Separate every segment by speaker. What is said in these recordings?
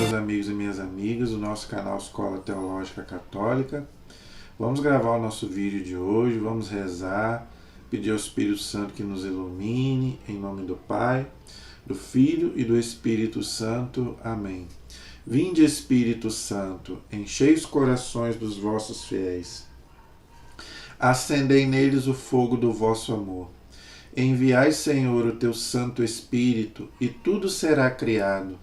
Speaker 1: meus amigos e minhas amigas, do nosso canal Escola Teológica Católica. Vamos gravar o nosso vídeo de hoje, vamos rezar, pedir ao Espírito Santo que nos ilumine, em nome do Pai, do Filho e do Espírito Santo. Amém. Vinde, Espírito Santo, enchei os corações dos vossos fiéis, acendei neles o fogo do vosso amor. Enviai, Senhor, o teu Santo Espírito, e tudo será criado,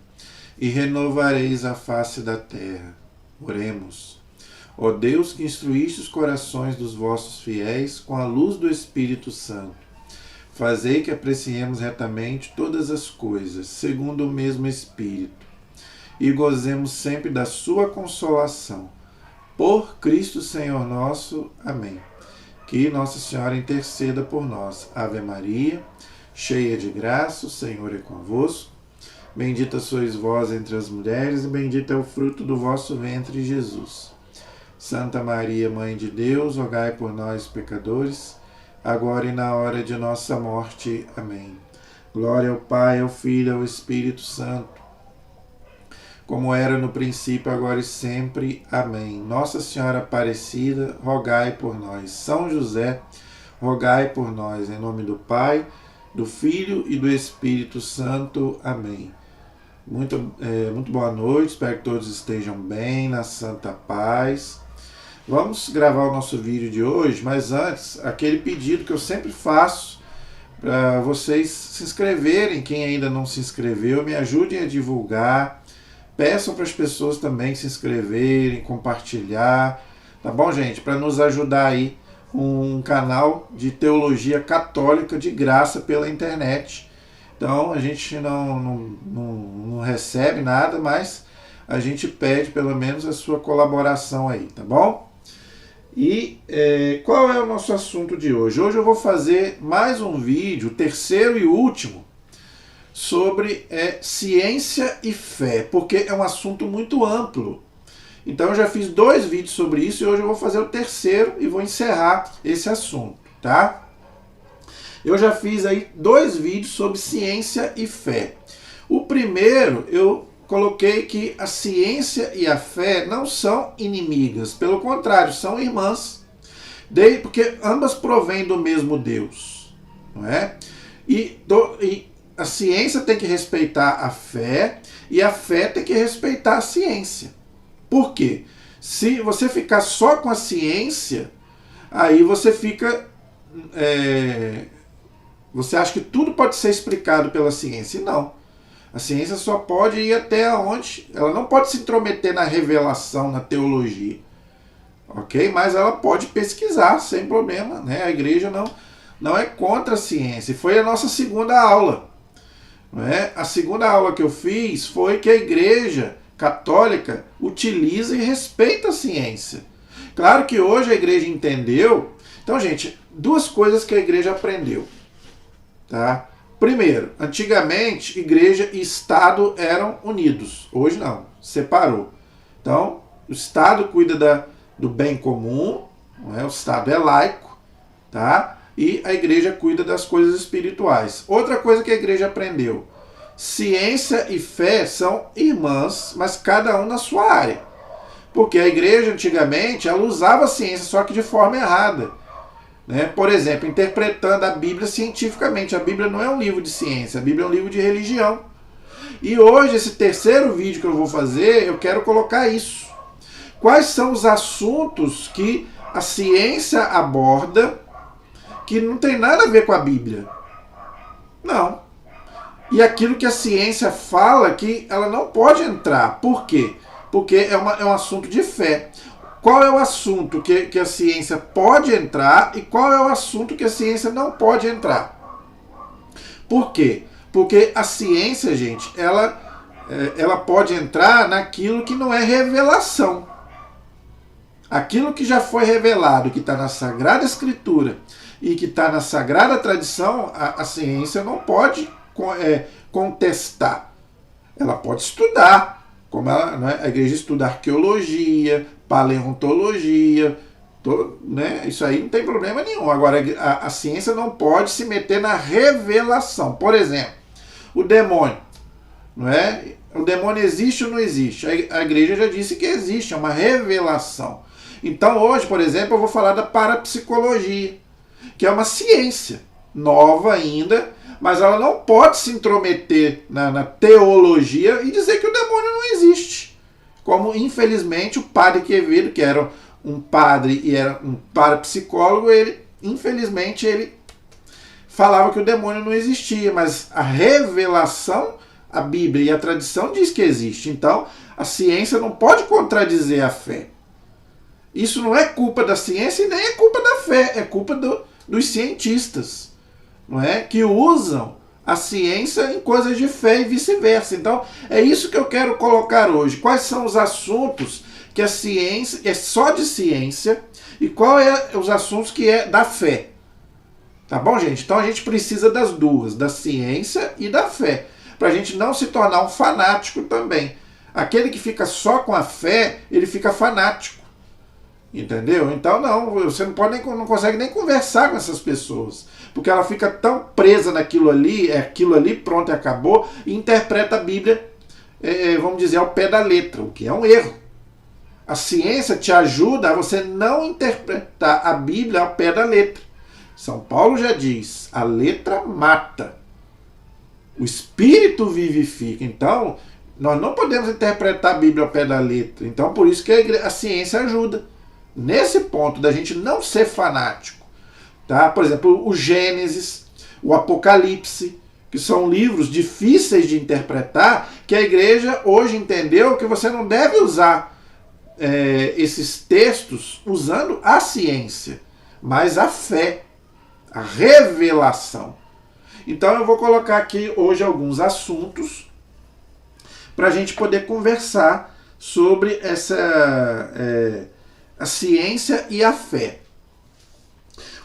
Speaker 1: e renovareis a face da terra. Oremos. Ó Deus, que instruíste os corações dos vossos fiéis com a luz do Espírito Santo, fazei que apreciemos retamente todas as coisas, segundo o mesmo Espírito, e gozemos sempre da sua consolação. Por Cristo Senhor nosso. Amém. Que Nossa Senhora interceda por nós. Ave Maria, cheia de graça, o Senhor é convosco. Bendita sois vós entre as mulheres, e bendito é o fruto do vosso ventre, Jesus. Santa Maria, Mãe de Deus, rogai por nós, pecadores, agora e na hora de nossa morte. Amém. Glória ao Pai, ao Filho e ao Espírito Santo, como era no princípio, agora e sempre. Amém. Nossa Senhora Aparecida, rogai por nós. São José, rogai por nós. Em nome do Pai, do Filho e do Espírito Santo. Amém. Muito boa noite, espero que todos estejam bem, na santa paz. Vamos gravar o nosso vídeo de hoje, mas antes, aquele pedido que eu sempre faço para vocês se inscreverem. Quem ainda não se inscreveu, me ajudem a divulgar. Peçam para as pessoas também se inscreverem, compartilhar, tá bom, gente? Para nos ajudar aí, um canal de teologia católica de graça pela internet. Então, a gente não recebe nada, mas a gente pede pelo menos a sua colaboração aí, tá bom? E qual é o nosso assunto de hoje? Hoje eu vou fazer mais um vídeo, o terceiro e último, sobre ciência e fé, porque é um assunto muito amplo. Então eu já fiz 2 vídeos sobre isso e hoje eu vou fazer o terceiro e vou encerrar esse assunto, tá? Eu já fiz aí 2 vídeos sobre ciência e fé. O primeiro eu coloquei que a ciência e a fé não são inimigas, pelo contrário, são irmãs, porque ambas provêm do mesmo Deus, não é? E a ciência tem que respeitar a fé e a fé tem que respeitar a ciência. Por quê? Se você ficar só com a ciência, aí você fica... você acha que tudo pode ser explicado pela ciência. E não. A ciência só pode ir até onde... Ela não pode se intrometer na revelação, na teologia. Ok? Mas ela pode pesquisar sem problema, né? A igreja não é contra a ciência. E foi a nossa segunda aula. A segunda aula que eu fiz foi que a Igreja Católica utiliza e respeita a ciência. Claro que hoje a Igreja entendeu. Então, gente, 2 coisas que a Igreja aprendeu. Tá? Primeiro, antigamente Igreja e Estado eram unidos. Hoje não, separou. Então, o Estado cuida do bem comum, o Estado é laico, tá? E a igreja cuida das coisas espirituais. Outra coisa que a igreja aprendeu: ciência e fé são irmãs, mas cada um na sua área. Porque a igreja antigamente ela usava a ciência, só que de forma errada. Né? Por exemplo, interpretando a Bíblia cientificamente. A Bíblia não é um livro de ciência, a Bíblia é um livro de religião. E hoje, esse terceiro vídeo que eu vou fazer, eu quero colocar isso. Quais são os assuntos que a ciência aborda que não tem nada a ver com a Bíblia? Não. E aquilo que a ciência fala que ela não pode entrar. Por quê? Porque é um assunto de fé. Qual é o assunto que a ciência pode entrar e qual é o assunto que a ciência não pode entrar? Por quê? Porque a ciência, gente, ela pode entrar naquilo que não é revelação. Aquilo que já foi revelado, que está na Sagrada Escritura e que está na Sagrada Tradição, a ciência não pode contestar. Ela pode estudar, como a igreja estuda arqueologia, paleontologia, isso aí não tem problema nenhum. Agora, a ciência não pode se meter na revelação. Por exemplo, o demônio. não é? O demônio existe ou não existe? A igreja já disse que existe, é uma revelação. Então hoje, por exemplo, eu vou falar da parapsicologia, que é uma ciência nova ainda, mas ela não pode se intrometer na teologia e dizer que o demônio não existe. Como, infelizmente, o padre Quevedo, que era um padre e era um parapsicólogo, infelizmente, ele falava que o demônio não existia, mas a revelação, a Bíblia e a tradição diz que existe. Então, a ciência não pode contradizer a fé. Isso não é culpa da ciência e nem é culpa da fé, é culpa dos cientistas, não é? Que usam a ciência em coisas de fé e vice-versa. Então, é isso que eu quero colocar hoje. Quais são os assuntos que a ciência é só de ciência e qual é os assuntos que é da fé? Tá bom, gente? Então a gente precisa das duas, da ciência e da fé, para a gente não se tornar um fanático também. Aquele que fica só com a fé, ele fica fanático. Entendeu? Então você não consegue nem conversar com essas pessoas, porque ela fica tão presa naquilo ali, pronto, acabou, e interpreta a Bíblia, vamos dizer, ao pé da letra, o que é um erro. A ciência te ajuda a você não interpretar a Bíblia ao pé da letra. São Paulo já diz, a letra mata, o Espírito vivifica. Então, nós não podemos interpretar a Bíblia ao pé da letra. Então, por isso que a ciência ajuda. Nesse ponto da gente não ser fanático, tá? Por exemplo, o Gênesis, o Apocalipse, que são livros difíceis de interpretar, que a igreja hoje entendeu que você não deve usar esses textos usando a ciência, mas a fé, a revelação. Então eu vou colocar aqui hoje alguns assuntos para a gente poder conversar sobre a ciência e a fé.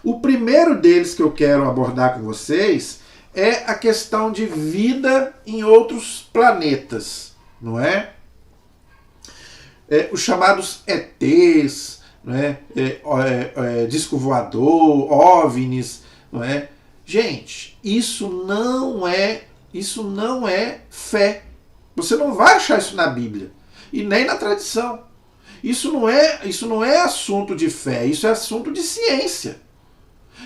Speaker 1: O primeiro deles que eu quero abordar com vocês é a questão de vida em outros planetas, não é? Os chamados ETs, não é? Disco voador, OVNIs, não é? Gente, isso não é fé. Você não vai achar isso na Bíblia e nem na tradição. Isso não é assunto de fé, isso é assunto de ciência.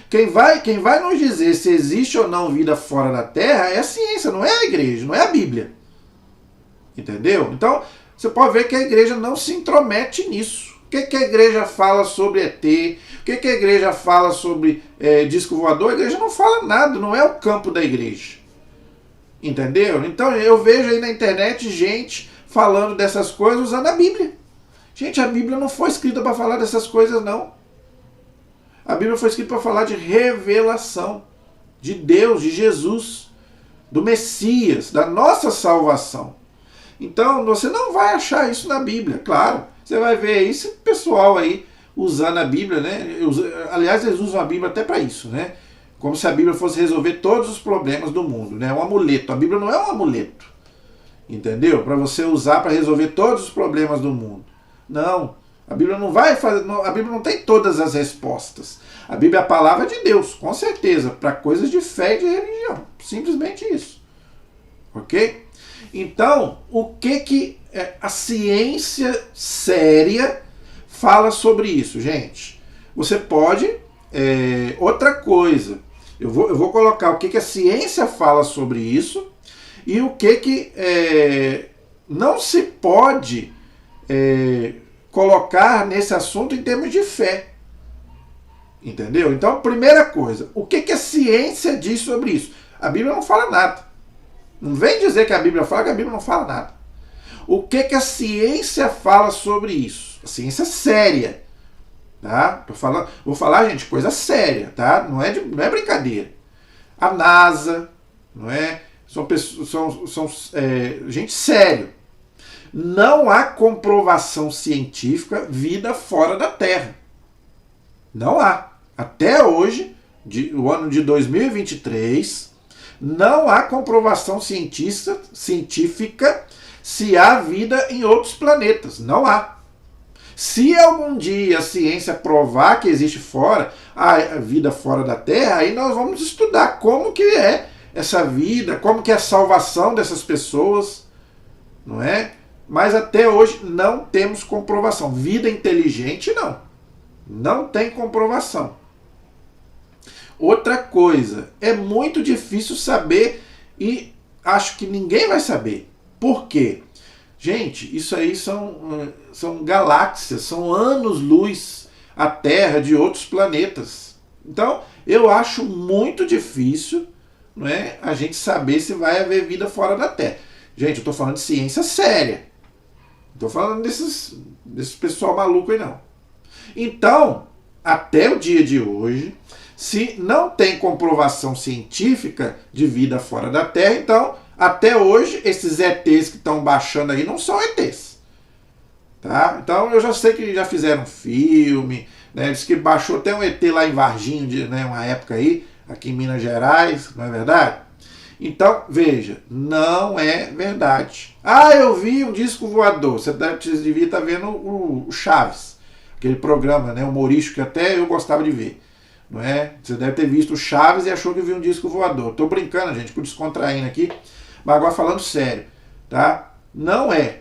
Speaker 1: Quem vai nos dizer se existe ou não vida fora da Terra é a ciência, não é a igreja, não é a Bíblia. Entendeu? Então, você pode ver que a igreja não se intromete nisso. O que a igreja fala sobre ET? O que a igreja fala sobre disco voador? A igreja não fala nada, não é o campo da igreja. Entendeu? Então, eu vejo aí na internet gente falando dessas coisas usando a Bíblia. Gente, a Bíblia não foi escrita para falar dessas coisas, não. A Bíblia foi escrita para falar de revelação, de Deus, de Jesus, do Messias, da nossa salvação. Então, você não vai achar isso na Bíblia, claro. Você vai ver esse pessoal aí usando a Bíblia, né? Aliás, eles usam a Bíblia até para isso, né? Como se a Bíblia fosse resolver todos os problemas do mundo, né? Um amuleto. A Bíblia não é um amuleto, entendeu? Para você usar para resolver todos os problemas do mundo. Não, a Bíblia não vai fazer, a Bíblia não tem todas as respostas. A Bíblia é a palavra de Deus, com certeza, para coisas de fé e de religião. Simplesmente isso. Ok? Então, o que a ciência séria fala sobre isso, gente? Você pode... outra coisa, eu vou colocar o que a ciência fala sobre isso e o que não se pode... colocar nesse assunto em termos de fé. Entendeu? Então, primeira coisa, o que a ciência diz sobre isso? A Bíblia não fala nada. Não vem dizer que a Bíblia fala, que a Bíblia não fala nada. O que a ciência fala sobre isso? A ciência séria. Tá? Vou falar, gente, coisa séria, tá? Não é brincadeira. A NASA, não é? São gente séria. Não há comprovação científica vida fora da Terra. Não há. Até hoje, o ano de 2023, não há comprovação científica se há vida em outros planetas. Não há. Se algum dia a ciência provar que existe a vida fora da Terra, aí nós vamos estudar como que é essa vida, como que é a salvação dessas pessoas, não é? Mas até hoje não temos comprovação. Vida inteligente, não. Não tem comprovação. Outra coisa, é muito difícil saber e acho que ninguém vai saber. Por quê? Gente, isso aí são galáxias, são anos-luz a Terra de outros planetas. Então, eu acho muito difícil, não é, a gente saber se vai haver vida fora da Terra. Gente, eu estou falando de ciência séria. Não estou falando desse pessoal maluco aí, não. Então, até o dia de hoje, se não tem comprovação científica de vida fora da Terra, então, até hoje, esses ETs que estão baixando aí não são ETs. Tá? Então, eu já sei que já fizeram filme, né? Diz que baixou até um ET lá em Varginha, né? Uma época aí, aqui em Minas Gerais, não é verdade? Então, veja, não é verdade. Ah, eu vi um disco voador. Você devia estar vendo o Chaves, aquele programa, né, humorístico que até eu gostava de ver. Não é? Você deve ter visto o Chaves e achou que viu um disco voador. Estou brincando, gente, com descontraindo aqui, mas agora falando sério, tá? Não é.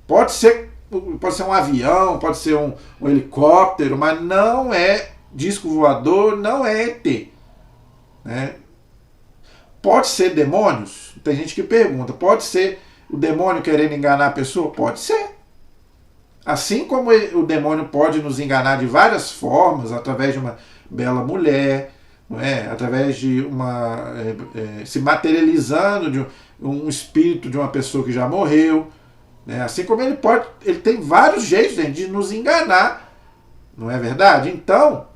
Speaker 1: Pode ser um avião, pode ser um helicóptero, mas não é disco voador, não é ET. Né? Pode ser demônios? Tem gente que pergunta, pode ser o demônio querendo enganar a pessoa? Pode ser. Assim como o demônio pode nos enganar de várias formas, através de uma bela mulher, não é? Através de se materializando de um espírito de uma pessoa que já morreu. Né? Assim como ele tem vários jeitos, gente, de nos enganar, não é verdade? Então,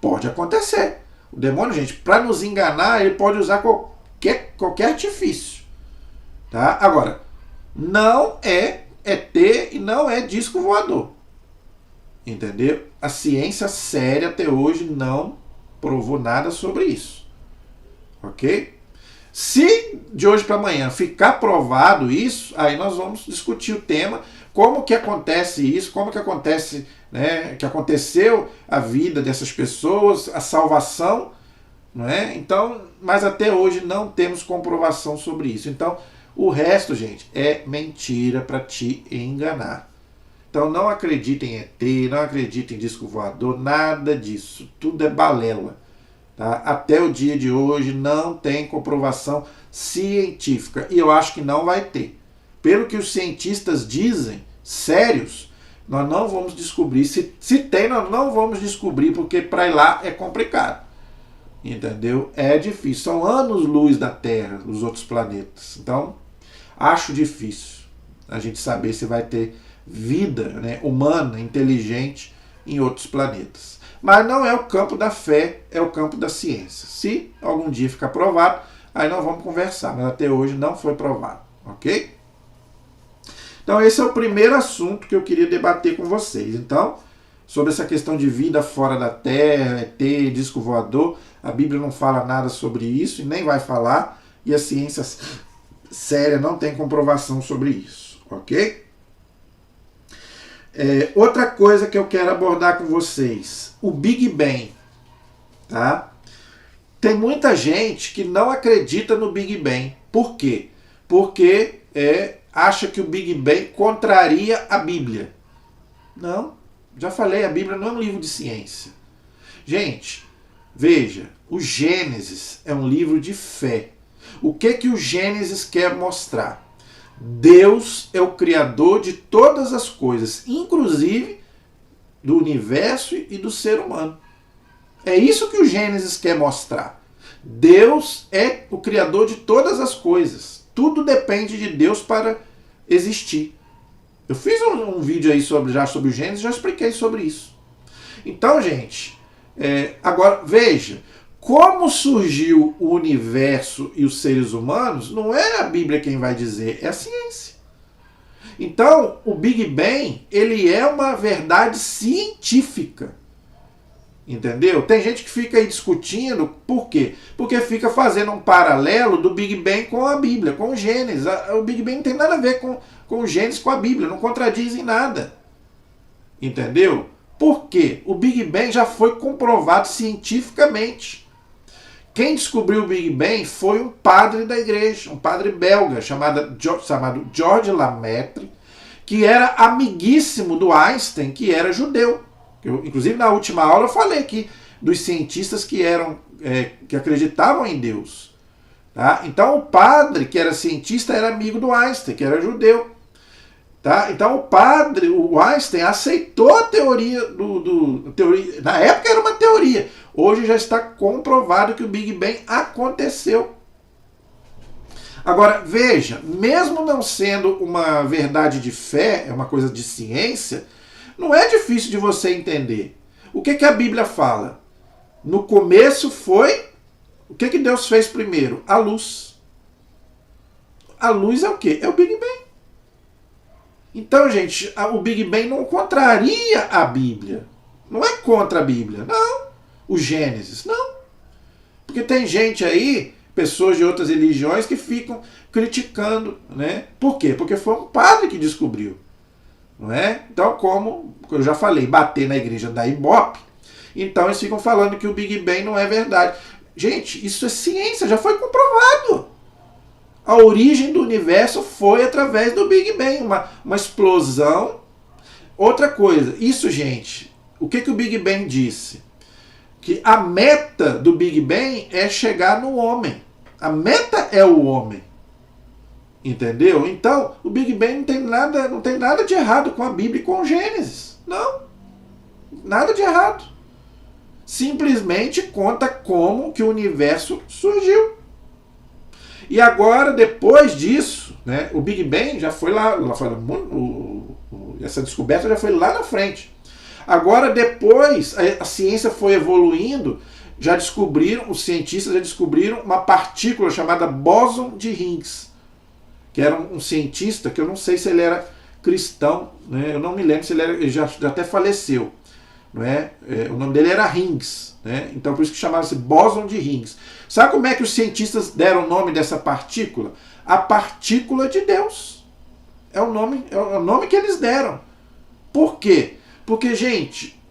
Speaker 1: pode acontecer. O demônio, gente, para nos enganar, ele pode usar qualquer artifício. Tá? Agora, não é ET e não é disco voador. Entendeu? A ciência séria até hoje não provou nada sobre isso. Ok? Se de hoje para amanhã ficar provado isso, aí nós vamos discutir o tema, como que acontece isso, como que acontece, né, que aconteceu a vida dessas pessoas, a salvação, não é? Então, mas até hoje não temos comprovação sobre isso. Então, o resto, gente, é mentira para te enganar. Então, não acredite em ET, não acredite em disco voador, nada disso. Tudo é balela. Tá? Até o dia de hoje não tem comprovação científica. E eu acho que não vai ter. Pelo que os cientistas dizem, sérios, nós não vamos descobrir. Se tem, nós não vamos descobrir, porque para ir lá é complicado. Entendeu? É difícil. São anos-luz da Terra, dos outros planetas. Então, acho difícil a gente saber se vai ter vida, né, humana, inteligente em outros planetas. Mas não é o campo da fé, é o campo da ciência. Se algum dia ficar provado, aí nós vamos conversar. Mas até hoje não foi provado. Ok? Então esse é o primeiro assunto que eu queria debater com vocês. Então, sobre essa questão de vida fora da Terra, ET, disco voador, a Bíblia não fala nada sobre isso e nem vai falar. E a ciência séria não tem comprovação sobre isso. Ok? Outra coisa que eu quero abordar com vocês, o Big Bang, tá? Tem muita gente que não acredita no Big Bang. Por quê? Porque acha que o Big Bang contraria a Bíblia. Não, já falei, a Bíblia não é um livro de ciência. Gente, veja, o Gênesis é um livro de fé. O que o Gênesis quer mostrar? Deus é o criador de todas as coisas, inclusive do universo e do ser humano. É isso que o Gênesis quer mostrar. Deus é o criador de todas as coisas. Tudo depende de Deus para existir. Eu fiz um vídeo aí sobre o Gênesis, já expliquei sobre isso. Então, gente, agora veja, como surgiu o universo e os seres humanos, não é a Bíblia quem vai dizer, é a ciência. Então, o Big Bang, ele é uma verdade científica. Entendeu? Tem gente que fica aí discutindo, por quê? Porque fica fazendo um paralelo do Big Bang com a Bíblia, com o Gênesis. O Big Bang não tem nada a ver com o Gênesis, com a Bíblia, não contradiz em nada. Entendeu? Por quê? O Big Bang já foi comprovado cientificamente. Quem descobriu o Big Bang foi um padre da igreja, um padre belga chamado Georges Lemaitre, que era amiguíssimo do Einstein, que era judeu. Inclusive, na última aula eu falei aqui dos cientistas que acreditavam em Deus. Tá? Então, o padre, que era cientista, era amigo do Einstein, que era judeu. Tá? Então, o Einstein, aceitou a teoria teoria. Na época era uma teoria. Hoje já está comprovado que o Big Bang aconteceu. Agora, veja, mesmo não sendo uma verdade de fé, é uma coisa de ciência, não é difícil de você entender. O que a Bíblia fala? No começo foi... O que Deus fez primeiro? A luz. A luz é o quê? É o Big Bang. Então, gente, o Big Bang não contraria a Bíblia. Não é contra a Bíblia, não. O Gênesis, não. Porque tem gente aí, pessoas de outras religiões, que ficam criticando, né? Por quê? Porque foi um padre que descobriu. Não é? Então, como eu já falei, bater na igreja da Ibope, então eles ficam falando que o Big Bang não é verdade. Gente, isso é ciência, já foi comprovado. A origem do universo foi através do Big Bang, uma explosão. Outra coisa, isso, gente, o que o Big Bang disse? Que a meta do Big Bang é chegar no homem. A meta é o homem. Entendeu? Então, o Big Bang não tem nada de errado com a Bíblia e com o Gênesis. Não. Nada de errado. Simplesmente conta como que o universo surgiu. E agora, depois disso, né, o Big Bang já foi lá essa descoberta já foi lá na frente. Agora, depois, a ciência foi evoluindo, os cientistas já descobriram uma partícula chamada bóson de Higgs, que era um cientista, que eu não sei se ele era cristão, né, eu não me lembro se ele já até faleceu. Não é? O nome dele era Higgs, né? Então por isso que chamava-se bóson de Higgs. Sabe como é que os cientistas deram o nome dessa partícula? A partícula de Deus. É o nome que eles deram. Por quê? Porque, gente,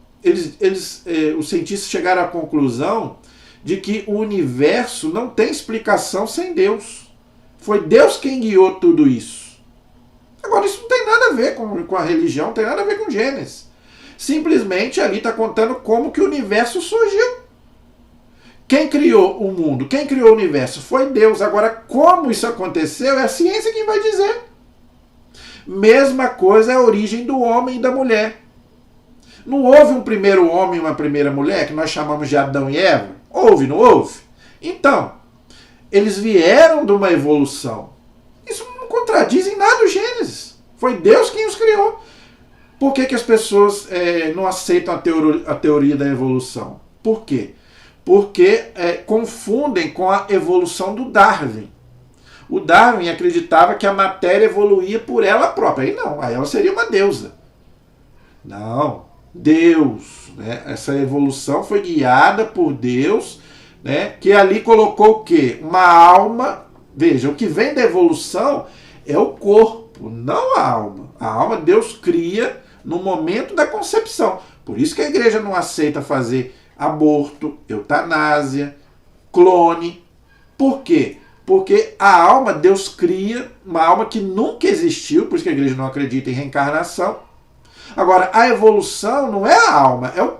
Speaker 1: os cientistas chegaram à conclusão de que o universo não tem explicação sem Deus. Foi Deus quem guiou tudo isso. Agora, isso não tem nada a ver com a religião, não tem nada a ver com Gênesis. Simplesmente ali está contando como que o universo surgiu. Quem criou o mundo, quem criou o universo foi Deus. Agora, como isso aconteceu, é a ciência quem vai dizer. Mesma coisa é a origem do homem e da mulher. Não houve um primeiro homem e uma primeira mulher, que nós chamamos de Adão e Eva? Houve, não houve? Então, eles vieram de uma evolução. Isso não contradiz em nada o Gênesis. Foi Deus quem os criou. Por que as pessoas não aceitam a teoria da evolução? Por quê? Porque confundem com a evolução do Darwin. O Darwin acreditava que a matéria evoluía por ela própria. Aí ela seria uma deusa. Não, Deus. Né? Essa evolução foi guiada por Deus, né? Que ali colocou o quê? Uma alma. Veja, o que vem da evolução é o corpo, não a alma. A alma Deus cria no momento da concepção. Por isso que a igreja não aceita fazer aborto, eutanásia, clone. Por quê? Porque a alma Deus cria, uma alma que nunca existiu, por isso que a igreja não acredita em reencarnação. Agora, a evolução não é a alma, é o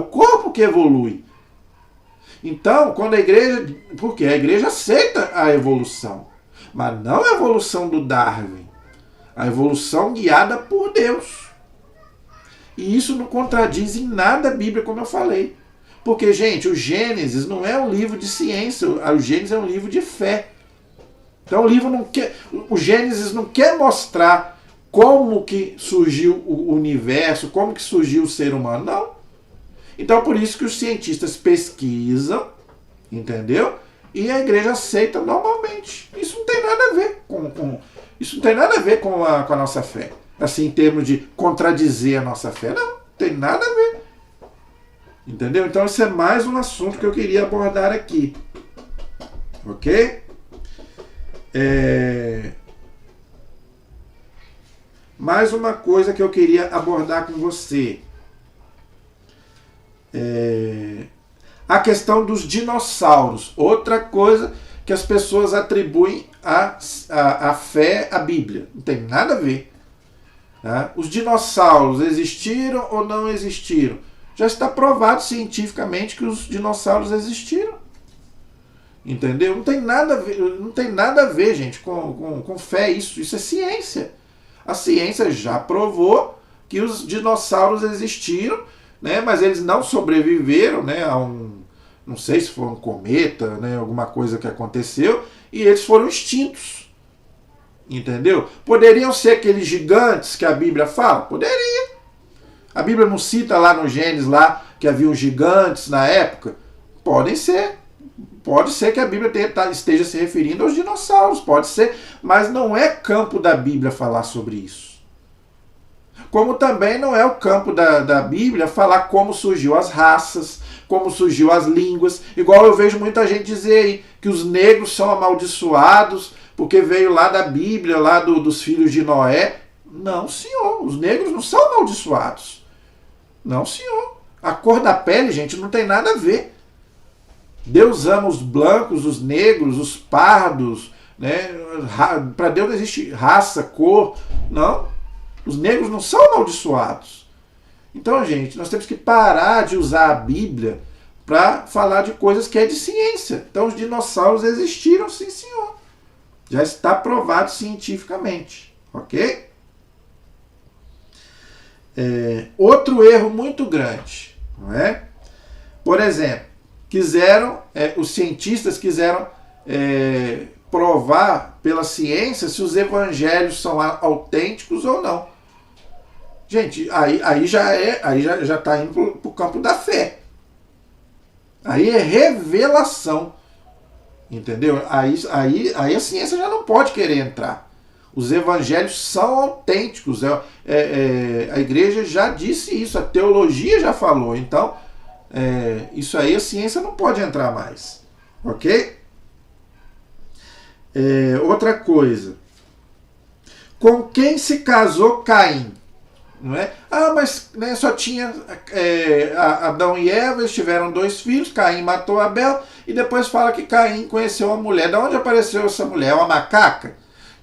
Speaker 1: corpo que evolui. Então, quando a igreja... Por quê? A igreja aceita a evolução, mas não a evolução do Darwin. A evolução guiada por Deus. E isso não contradiz em nada a Bíblia, como eu falei. Porque, gente, o Gênesis não é um livro de ciência, o Gênesis é um livro de fé. Então o Gênesis não quer mostrar como que surgiu o universo, como que surgiu o ser humano, não. Então por isso que os cientistas pesquisam, entendeu? E a igreja aceita normalmente. Isso não tem nada a ver isso não tem nada a ver com a nossa fé. Assim, em termos de contradizer a nossa fé. Não tem nada a ver. Entendeu? Então esse é mais um assunto que eu queria abordar aqui. Ok? Mais uma coisa que eu queria abordar com você. A questão dos dinossauros, outra coisa que as pessoas atribuem a fé à Bíblia. Não tem nada a ver. Tá? Os dinossauros existiram ou não existiram? Já está provado cientificamente que os dinossauros existiram. Entendeu? Não tem nada a ver, gente, com fé isso. Isso é ciência. A ciência já provou que os dinossauros existiram, né, mas eles não sobreviveram, né, a não sei se foi um cometa, né, alguma coisa que aconteceu, e eles foram extintos. Entendeu? Poderiam ser aqueles gigantes que a Bíblia fala? Poderia. A Bíblia não cita lá no Gênesis lá que haviam gigantes na época? Podem ser. Pode ser que a Bíblia esteja se referindo aos dinossauros, pode ser, mas não é campo da Bíblia falar sobre isso. Como também não é o campo da Bíblia falar como surgiu as raças, como surgiu as línguas, igual eu vejo muita gente dizer aí que os negros são amaldiçoados porque veio lá da Bíblia, lá dos filhos de Noé. Não, senhor, os negros não são amaldiçoados. Não, senhor. A cor da pele, gente, não tem nada a ver. Deus ama os brancos, os negros, os pardos, né? Para Deus não existe raça, cor, não. Os negros não são amaldiçoados. Então, gente, nós temos que parar de usar a Bíblia para falar de coisas que é de ciência. Então, os dinossauros existiram, sim, senhor. Já está provado cientificamente, ok? Outro erro muito grande, não é? Por exemplo, os cientistas quiseram provar pela ciência se os evangelhos são autênticos ou não. Gente, aí já está indo para o campo da fé. Aí é revelação. Entendeu? Aí a ciência já não pode querer entrar. Os evangelhos são autênticos. A igreja já disse isso, a teologia já falou. Então, isso aí a ciência não pode entrar mais. Ok? Outra coisa. Com quem se casou Caim? Não é? Mas né, só tinha Adão e Eva, eles tiveram 2 filhos, Caim matou Abel, e depois fala que Caim conheceu uma mulher. De onde apareceu essa mulher? É uma macaca?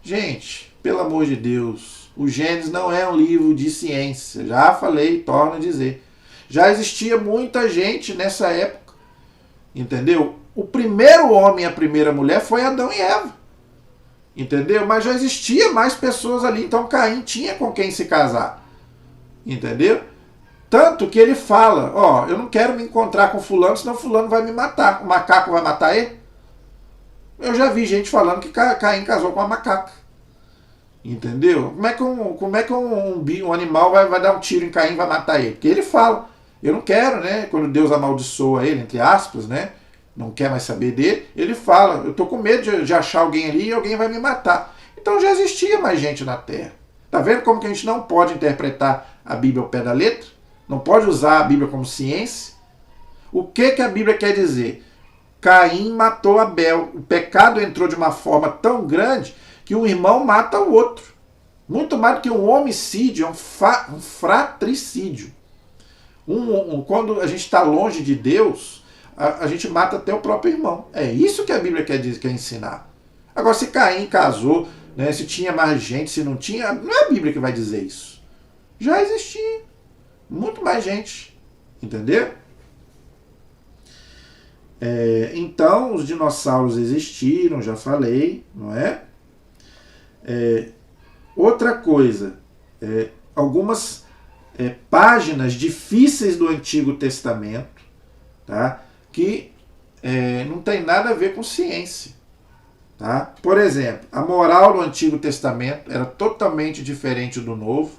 Speaker 1: Gente, pelo amor de Deus, o Gênesis não é um livro de ciência. Já falei, torno a dizer. Já existia muita gente nessa época. Entendeu? O primeiro homem e a primeira mulher foi Adão e Eva. Entendeu? Mas já existia mais pessoas ali, então Caim tinha com quem se casar. Entendeu? Tanto que ele fala, eu não quero me encontrar com fulano, senão fulano vai me matar. O macaco vai matar ele? Eu já vi gente falando que Caim casou com uma macaca. Entendeu? Como é que um animal vai dar um tiro em Caim e vai matar ele? Porque ele fala, eu não quero, né? Quando Deus amaldiçoa ele, entre aspas, né? Não quer mais saber dele, ele fala, eu estou com medo de achar alguém ali e alguém vai me matar. Então já existia mais gente na Terra. Tá vendo como que a gente não pode interpretar a Bíblia ao pé da letra? Não pode usar a Bíblia como ciência? O que a Bíblia quer dizer? Caim matou Abel. O pecado entrou de uma forma tão grande que um irmão mata o outro. Muito mais do que um homicídio, é um fratricídio. Quando a gente está longe de Deus, a gente mata até o próprio irmão. É isso que a Bíblia quer ensinar. Agora, se Caim casou, né, se tinha mais gente, se não tinha, não é a Bíblia que vai dizer isso. Já existia muito mais gente, entendeu? Então, os dinossauros existiram, já falei, não é? Outra coisa, algumas páginas difíceis do Antigo Testamento, tá? Que não tem nada a ver com ciência. Tá? Por exemplo, a moral do Antigo Testamento era totalmente diferente do Novo.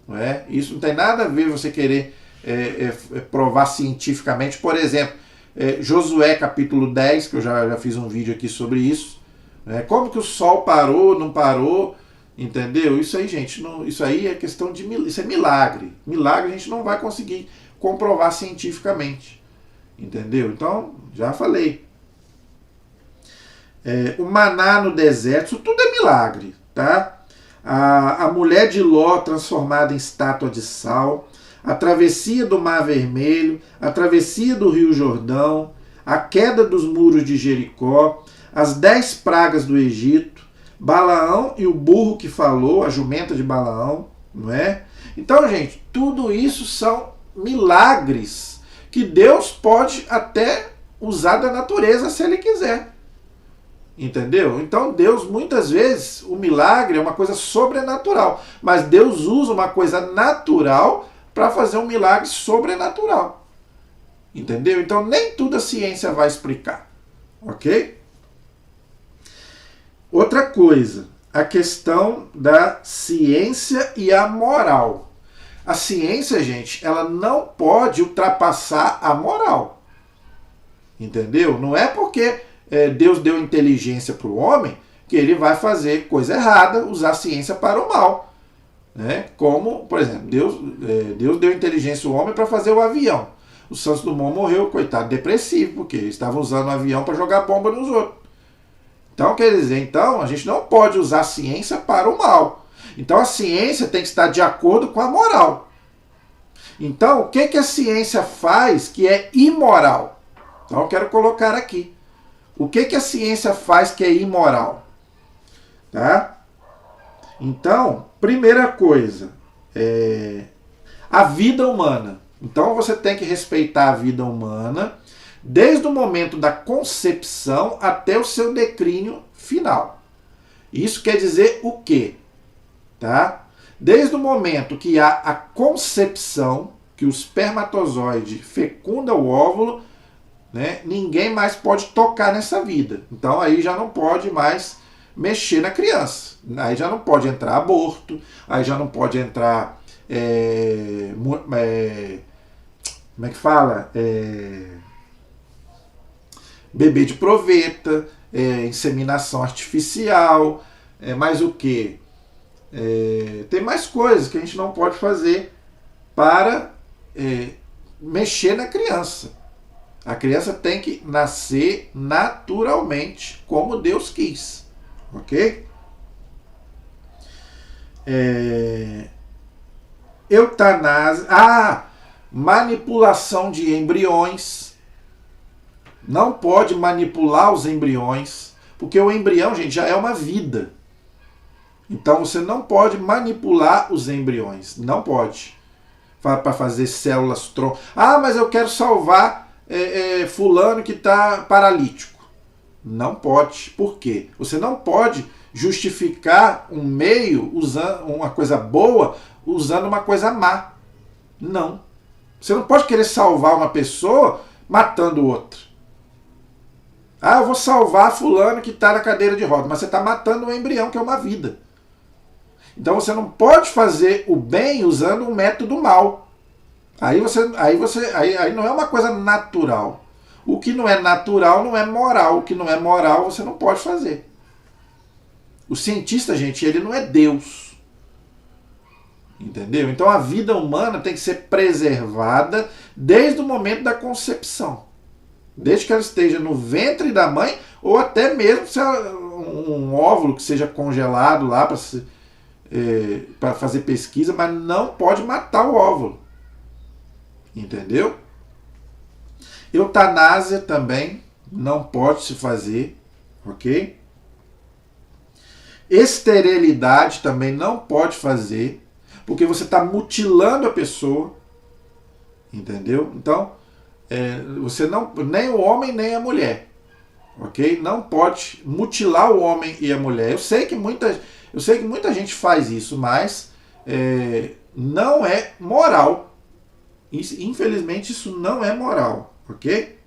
Speaker 1: Não é? Isso não tem nada a ver você querer provar cientificamente. Por exemplo, Josué capítulo 10, que eu já fiz um vídeo aqui sobre isso. Né? Como que o sol parou, não parou, entendeu? Isso aí, gente, isso aí é questão de isso é milagre. Milagre a gente não vai conseguir comprovar cientificamente. Entendeu? Então, já falei. O maná no deserto, isso tudo é milagre, tá? A mulher de Ló transformada em estátua de sal, a travessia do Mar Vermelho, a travessia do Rio Jordão, a queda dos muros de Jericó, as 10 pragas do Egito, Balaão e o burro que falou, a jumenta de Balaão, não é? Então, gente, tudo isso são milagres que Deus pode até usar da natureza se Ele quiser. Entendeu? Então Deus, muitas vezes, o milagre é uma coisa sobrenatural, mas Deus usa uma coisa natural para fazer um milagre sobrenatural. Entendeu? Então nem tudo a ciência vai explicar. Ok? Outra coisa, a questão da ciência e a moral. A ciência, gente, ela não pode ultrapassar a moral. Entendeu? Não é porque Deus deu inteligência para o homem que ele vai fazer coisa errada, usar a ciência para o mal. Né? Como, por exemplo, Deus deu inteligência ao homem para fazer o avião. O Santos Dumont morreu, coitado, depressivo, porque ele estava usando o avião para jogar bomba nos outros. Então, quer dizer, a gente não pode usar a ciência para o mal. Então, a ciência tem que estar de acordo com a moral. Então, o que a ciência faz que é imoral? Então, eu quero colocar aqui. O que a ciência faz que é imoral? Tá? Então, primeira coisa, a vida humana. Então, você tem que respeitar a vida humana desde o momento da concepção até o seu declínio final. Isso quer dizer o quê? Tá? Desde o momento que há a concepção, que o espermatozoide fecunda o óvulo, né, ninguém mais pode tocar nessa vida. Então aí já não pode mais mexer na criança. Aí já não pode entrar aborto, aí já não pode entrar... como é que fala? Bebê de proveta, inseminação artificial, mais o quê? Tem mais coisas que a gente não pode fazer para mexer na criança. A criança tem que nascer naturalmente, como Deus quis. Ok? Eutanásia. Manipulação de embriões. Não pode manipular os embriões, porque o embrião, gente, já é uma vida. Então você não pode manipular os embriões. Não pode. Para fazer células tronco. Mas eu quero salvar fulano que está paralítico. Não pode. Por quê? Você não pode justificar um meio usando uma coisa boa usando uma coisa má. Não. Você não pode querer salvar uma pessoa matando outra. Eu vou salvar fulano que está na cadeira de rodas, mas você está matando um embrião que é uma vida. Então você não pode fazer o bem usando um método mal. Aí não é uma coisa natural. O que não é natural não é moral. O que não é moral você não pode fazer. O cientista, gente, ele não é Deus. Entendeu? Então a vida humana tem que ser preservada desde o momento da concepção. Desde que ela esteja no ventre da mãe, ou até mesmo se um óvulo que seja congelado lá para fazer pesquisa, mas não pode matar o óvulo. Entendeu? Eutanásia também não pode se fazer, ok? Esterilidade também não pode fazer, porque você está mutilando a pessoa, entendeu? Então, você não, nem o homem nem a mulher, ok? Não pode mutilar o homem e a mulher. Eu sei que muita gente faz isso, mas não é moral. Infelizmente isso não é moral, ok?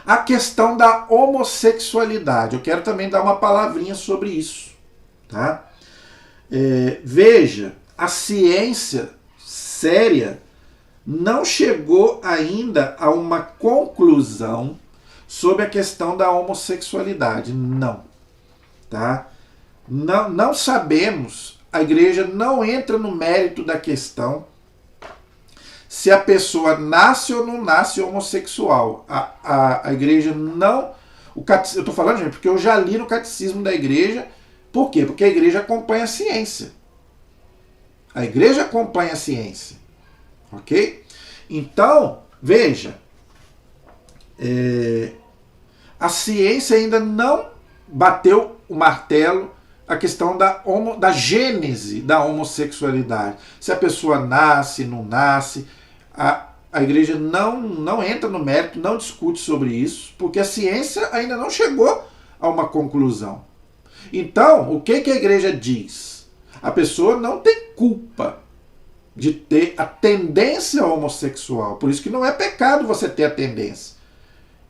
Speaker 1: A questão da homossexualidade, eu quero também dar uma palavrinha sobre isso, tá? Veja, a ciência séria não chegou ainda a uma conclusão sobre a questão da homossexualidade, não, tá? Não sabemos, a igreja não entra no mérito da questão se a pessoa nasce ou não nasce homossexual. A igreja não... eu estou falando, gente, porque eu já li no catecismo da igreja. Por quê? Porque a igreja acompanha a ciência. A igreja acompanha a ciência. Ok? Então, veja, a ciência ainda não bateu o martelo a questão da gênese da homossexualidade. Se a pessoa nasce, não nasce, a igreja não entra no mérito, não discute sobre isso, porque a ciência ainda não chegou a uma conclusão. Então, o que a igreja diz? A pessoa não tem culpa de ter a tendência homossexual. Por isso que não é pecado você ter a tendência.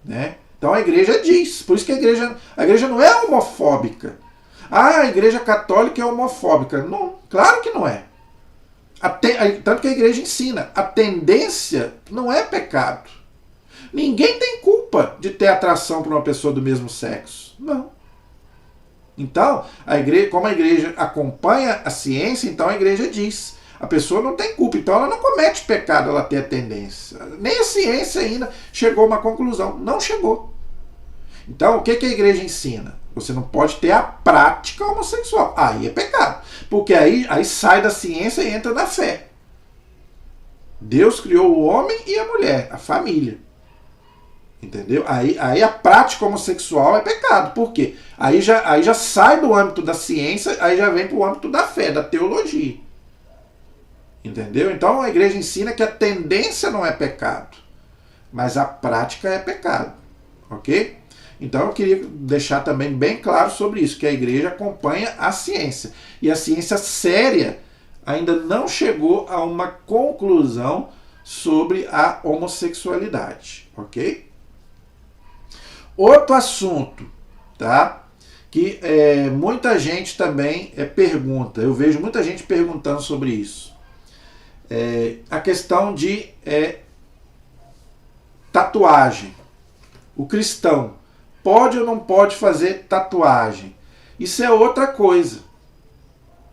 Speaker 1: Né? Então a igreja diz. Por isso que a igreja não é homofóbica. A igreja católica é homofóbica. Não, claro que não é. Tanto que a igreja ensina. A tendência não é pecado. Ninguém tem culpa de ter atração por uma pessoa do mesmo sexo. Não. Então, como a igreja acompanha a ciência, então a igreja diz. A pessoa não tem culpa, então ela não comete pecado, ela tem a tendência. Nem a ciência ainda chegou a uma conclusão. Não chegou. Então, o que a igreja ensina? Você não pode ter a prática homossexual. Aí é pecado. Porque aí sai da ciência e entra na fé. Deus criou o homem e a mulher, a família. Entendeu? Aí a prática homossexual é pecado. Por quê? Aí já sai do âmbito da ciência, aí já vem para o âmbito da fé, da teologia. Entendeu? Então a igreja ensina que a tendência não é pecado, mas a prática é pecado. Ok? Então eu queria deixar também bem claro sobre isso, que a igreja acompanha a ciência. E a ciência séria ainda não chegou a uma conclusão sobre a homossexualidade. Ok? Outro assunto, tá? Que muita gente também pergunta. Eu vejo muita gente perguntando sobre isso. A questão de tatuagem. O cristão pode ou não pode fazer tatuagem? Isso é outra coisa.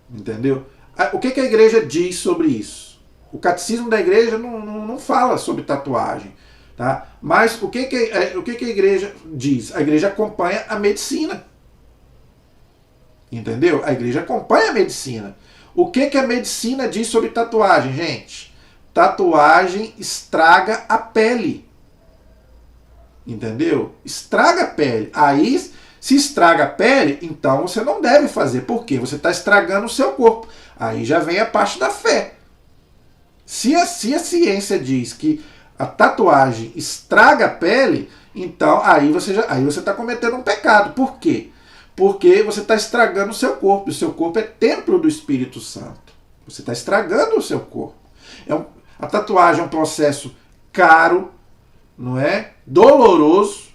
Speaker 1: Entendeu? O que a igreja diz sobre isso? O catecismo da igreja não fala sobre tatuagem. Tá? Mas o que a igreja diz? A igreja acompanha a medicina. Entendeu? A igreja acompanha a medicina. O que a medicina diz sobre tatuagem, gente? Tatuagem estraga a pele. Entendeu? Estraga a pele. Aí, se estraga a pele, então você não deve fazer. Por quê? Você está estragando o seu corpo. Aí já vem a parte da fé. Se a ciência diz que a tatuagem estraga a pele, então aí você está cometendo um pecado. Por quê? Porque você está estragando o seu corpo. O seu corpo é templo do Espírito Santo. Você está estragando o seu corpo. A tatuagem é um processo caro, não é? Doloroso.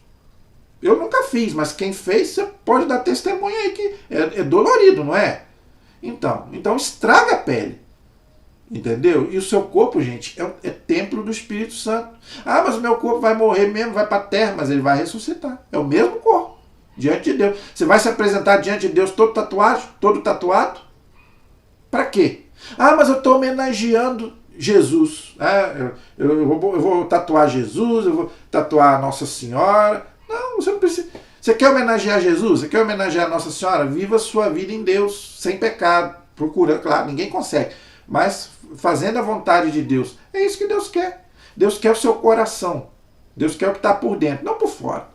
Speaker 1: Eu nunca fiz, mas quem fez, você pode dar testemunho aí que é dolorido, não é? Então estraga a pele. Entendeu? E o seu corpo, gente, é templo do Espírito Santo. Ah, mas o meu corpo vai morrer mesmo, vai para a terra, mas ele vai ressuscitar. É o mesmo corpo, diante de Deus. Você vai se apresentar diante de Deus todo tatuado? Para quê? Ah, mas eu estou homenageando Jesus. Eu vou tatuar Jesus, eu vou tatuar Nossa Senhora. Não, você não precisa. Você quer homenagear Jesus? Você quer homenagear Nossa Senhora? Viva a sua vida em Deus, sem pecado. Procura, claro, ninguém consegue. Mas fazendo a vontade de Deus. É isso que Deus quer. Deus quer o seu coração. Deus quer o que está por dentro, não por fora.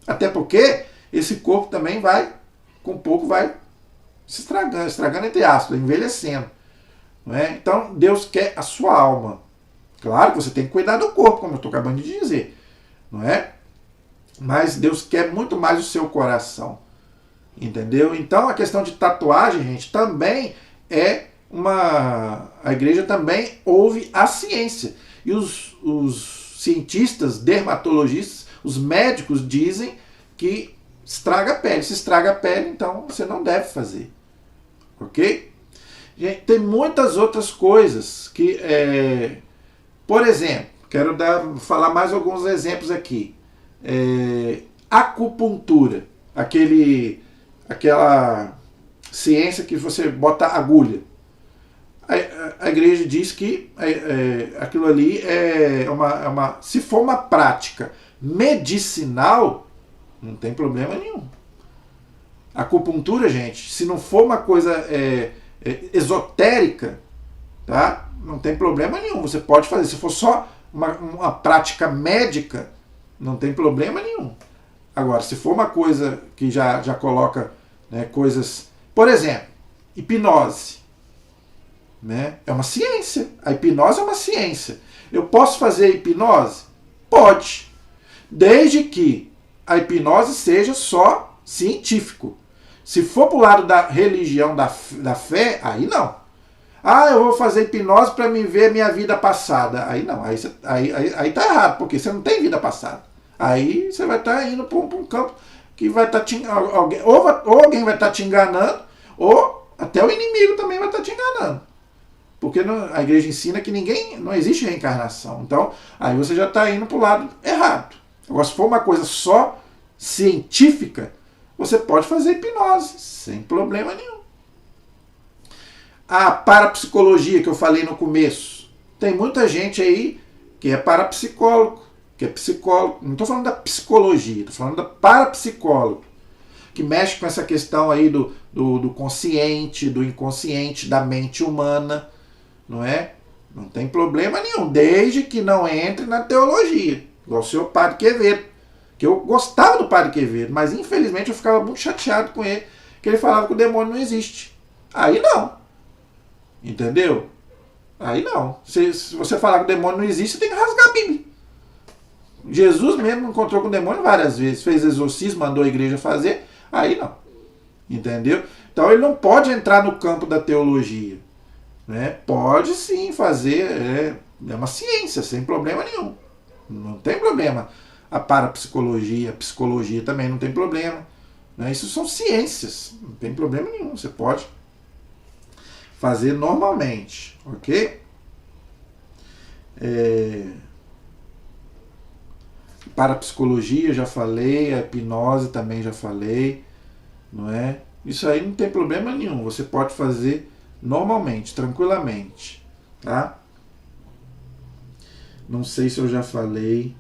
Speaker 1: Até porque esse corpo também com pouco vai se estragando entre aspas, envelhecendo. Não é? Então Deus quer a sua alma. Claro que você tem que cuidar do corpo, como eu estou acabando de dizer. Não é? Mas Deus quer muito mais o seu coração. Entendeu? Então a questão de tatuagem, gente, também a igreja também ouve a ciência. E os cientistas, dermatologistas, os médicos dizem que estraga a pele. Se estraga a pele, então você não deve fazer. Ok? Gente, tem muitas outras coisas que, por exemplo, quero falar mais alguns exemplos aqui. Acupuntura, aquela ciência que você bota agulha. A igreja diz que aquilo ali se for uma prática medicinal, não tem problema nenhum. Acupuntura, gente, se não for uma coisa esotérica, tá? Não tem problema nenhum, você pode fazer. Se for só uma prática médica, não tem problema nenhum. Agora, se for uma coisa que já coloca, né, coisas... Por exemplo, hipnose. Né? É uma ciência. A hipnose é uma ciência. Eu posso fazer hipnose? Pode. Desde que a hipnose seja só científico. Se for para o lado da religião, da fé, aí não. Ah, eu vou fazer hipnose para me ver minha vida passada. Aí não, aí tá errado, porque você não tem vida passada. Aí você vai estar indo para um campo que vai estar ou alguém vai estar te enganando, ou até o inimigo também vai estar te enganando. Porque a igreja ensina que não existe reencarnação. Então, aí você já está indo para o lado errado. Agora, se for uma coisa só científica, você pode fazer hipnose, sem problema nenhum. A parapsicologia que eu falei no começo. Tem muita gente aí que é parapsicólogo, que é psicólogo. Não estou falando da psicologia, estou falando da parapsicólogo, que mexe com essa questão aí do consciente, do inconsciente, da mente humana. Não é? Não tem problema nenhum, desde que não entre na teologia. Igual o senhor Padre Quevedo. Que eu gostava do Padre Quevedo, mas infelizmente eu ficava muito chateado com ele, que ele falava que o demônio não existe. Aí não. Entendeu? Aí não. Se você falar que o demônio não existe, você tem que rasgar a Bíblia. Jesus mesmo encontrou com o demônio várias vezes, fez exorcismo, mandou a igreja fazer, aí não. Entendeu? Então ele não pode entrar no campo da teologia. Né? Pode sim fazer, é uma ciência, sem problema nenhum. Não tem problema. A parapsicologia, a psicologia também não tem problema. Né? Isso são ciências, não tem problema nenhum. Você pode fazer normalmente, ok? Parapsicologia já falei, a hipnose também já falei, não é? Isso aí não tem problema nenhum. Você pode fazer normalmente, tranquilamente, tá? Não sei se eu já falei.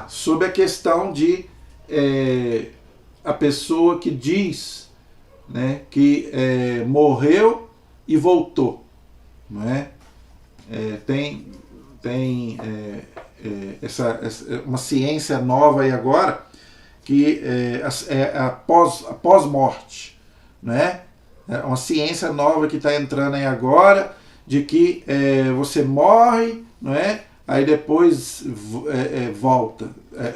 Speaker 1: Sobre a questão de a pessoa que diz, né, que morreu e voltou, não é? Tem uma ciência nova aí agora, que é a pós-morte, né? É uma ciência nova que está entrando aí agora, de que você morre, não é? Aí depois volta.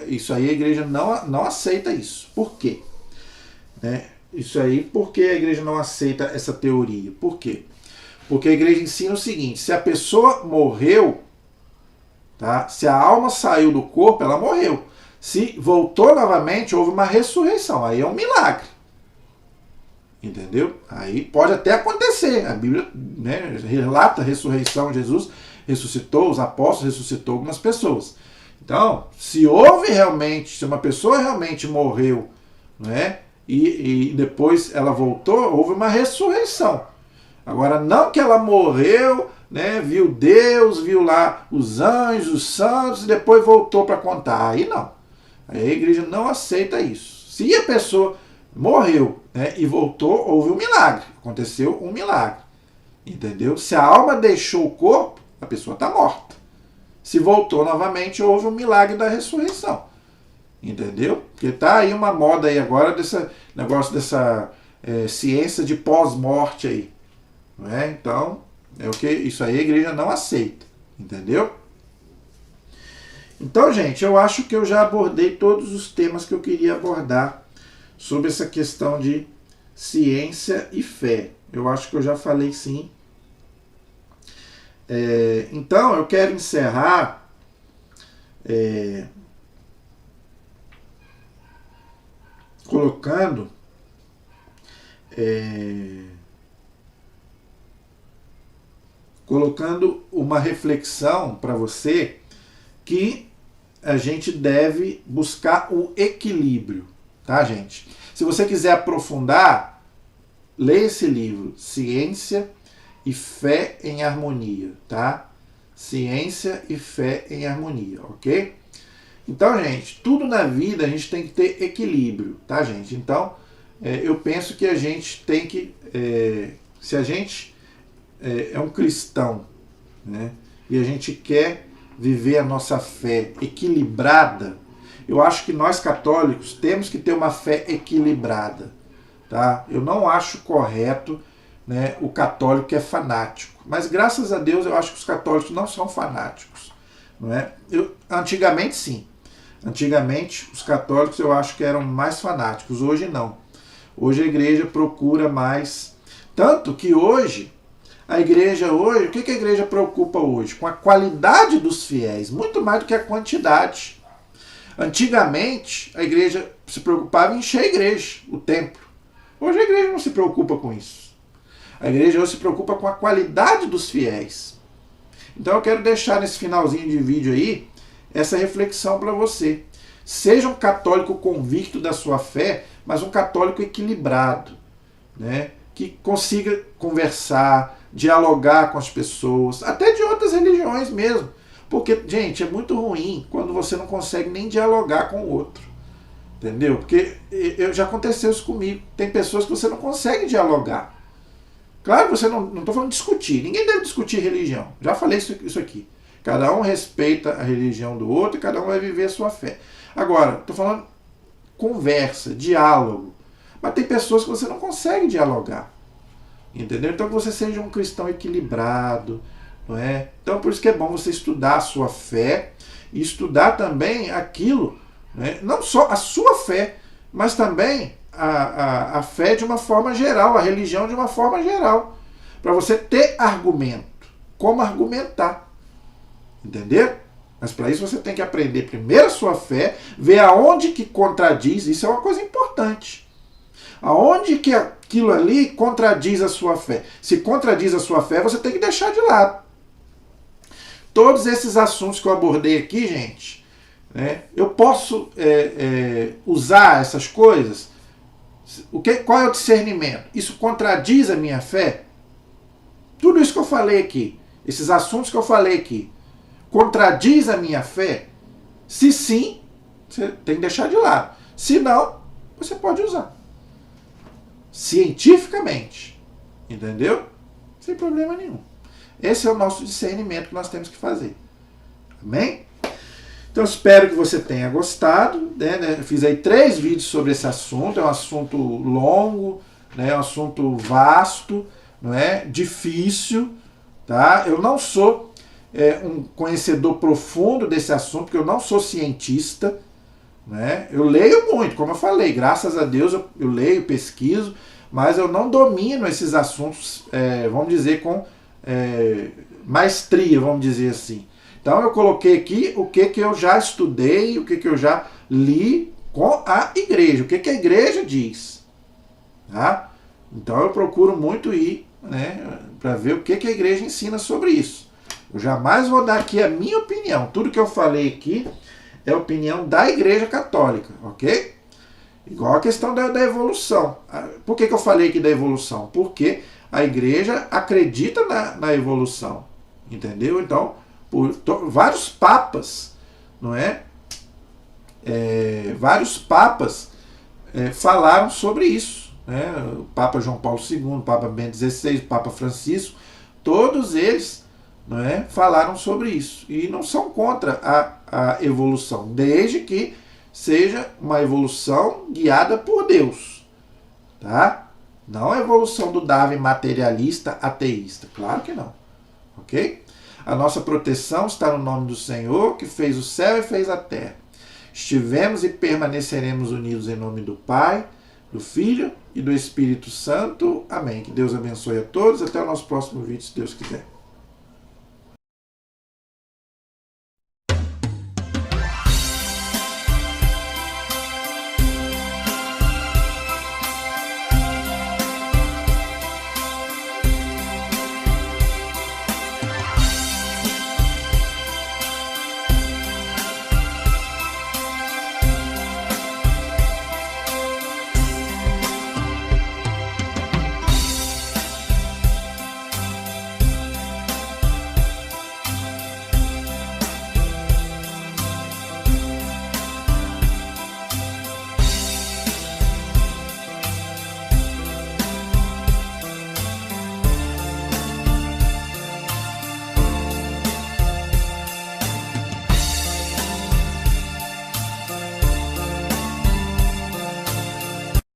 Speaker 1: Isso aí a igreja não aceita isso. Por quê? Isso aí, por que a igreja não aceita essa teoria? Por quê? Porque a igreja ensina o seguinte: se a pessoa morreu, tá? Se a alma saiu do corpo, ela morreu. Se voltou novamente, houve uma ressurreição. Aí é um milagre. Entendeu? Aí pode até acontecer. A Bíblia, né, relata a ressurreição. Jesus ressuscitou, os apóstolos ressuscitou algumas pessoas. Então, se houve realmente, se uma pessoa realmente morreu, né, e depois ela voltou, houve uma ressurreição. Agora, não que ela morreu, né, viu Deus, viu lá os anjos, os santos, e depois voltou para contar. Aí não. Aí a igreja não aceita isso. Se a pessoa morreu, né, e voltou, houve um milagre. Aconteceu um milagre. Entendeu? Se a alma deixou o corpo, a pessoa está morta. Se voltou novamente, houve um milagre da ressurreição. Entendeu? Porque tá aí uma moda aí agora desse negócio dessa ciência de pós-morte aí. Não é? Então, isso aí a igreja não aceita. Entendeu? Então, gente, eu acho que eu já abordei todos os temas que eu queria abordar sobre essa questão de ciência e fé. Eu acho que eu já falei sim. Então, eu quero encerrar colocando uma reflexão para você, que a gente deve buscar o equilíbrio, tá, gente? Se você quiser aprofundar, leia esse livro, Ciência e Fé em Harmonia, tá? Ciência e Fé em Harmonia, ok? Então, gente, tudo na vida a gente tem que ter equilíbrio, tá, gente? Então, eu penso que a gente tem que, se a gente é um cristão, né, e a gente quer viver a nossa fé equilibrada, eu acho que nós católicos temos que ter uma fé equilibrada. Tá? Eu não acho correto, né, o católico que é fanático. Mas graças a Deus eu acho que os católicos não são fanáticos. Não é? Antigamente sim. Antigamente os católicos eu acho que eram mais fanáticos. Hoje não. Hoje a igreja procura mais. Tanto que hoje, a igreja hoje, o que a igreja preocupa hoje? Com a qualidade dos fiéis, muito mais do que a quantidade. Antigamente, a igreja se preocupava em encher a igreja, o templo. Hoje a igreja não se preocupa com isso. A igreja hoje se preocupa com a qualidade dos fiéis. Então eu quero deixar nesse finalzinho de vídeo aí essa reflexão para você. Seja um católico convicto da sua fé, mas um católico equilibrado, né? Que consiga conversar, dialogar com as pessoas, até de outras religiões mesmo. Porque, gente, é muito ruim quando você não consegue nem dialogar com o outro. Entendeu? Porque já aconteceu isso comigo. Tem pessoas que você não consegue dialogar. Claro que você não estou falando de discutir. Ninguém deve discutir religião. Já falei isso aqui. Cada um respeita a religião do outro e cada um vai viver a sua fé. Agora, estou falando conversa, diálogo. Mas tem pessoas que você não consegue dialogar. Entendeu? Então que você seja um cristão equilibrado. Não é? Então por isso que é bom você estudar a sua fé e estudar também aquilo, né? Não só a sua fé, mas também a fé de uma forma geral, a religião de uma forma geral, para você ter argumento, como argumentar, entendeu? Mas para isso você tem que aprender primeiro a sua fé, ver aonde que contradiz, isso é uma coisa importante. Aonde que aquilo ali contradiz a sua fé? Se contradiz a sua fé, você tem que deixar de lado. Todos esses assuntos que eu abordei aqui, gente, né, eu posso usar essas coisas? Qual é o discernimento? Isso contradiz a minha fé? Tudo isso que eu falei aqui, esses assuntos que eu falei aqui, contradiz a minha fé? Se sim, você tem que deixar de lado. Se não, você pode usar. Cientificamente. Entendeu? Sem problema nenhum. Esse é o nosso discernimento que nós temos que fazer. Amém? Então espero que você tenha gostado. Né? Eu fiz aí 3 vídeos sobre esse assunto. É um assunto longo, né? É um assunto vasto, não é? Difícil. Tá? Eu não sou um conhecedor profundo desse assunto, porque eu não sou cientista. Né? Eu leio muito, como eu falei. Graças a Deus eu leio, pesquiso, mas eu não domino esses assuntos, vamos dizer, com maestria, vamos dizer assim. Então eu coloquei aqui o que eu já estudei, o que eu já li com a igreja, o que a igreja diz. Tá? Então eu procuro muito ir, né, para ver o que a igreja ensina sobre isso. Eu jamais vou dar aqui a minha opinião. Tudo que eu falei aqui é a opinião da Igreja Católica, ok? Igual a questão da evolução. Por que eu falei aqui da evolução? Porque a igreja acredita na evolução, entendeu? Então, vários papas, não é? Vários papas falaram sobre isso. Né? O Papa João Paulo II, o Papa Bento XVI, o Papa Francisco, todos eles, não é, falaram sobre isso. E não são contra a evolução, desde que seja uma evolução guiada por Deus. Tá? Não a evolução do Darwin materialista, ateísta. Claro que não. Ok? A nossa proteção está no nome do Senhor, que fez o céu e fez a terra. Estivemos e permaneceremos unidos em nome do Pai, do Filho e do Espírito Santo. Amém. Que Deus abençoe a todos. Até o nosso próximo vídeo, se Deus quiser.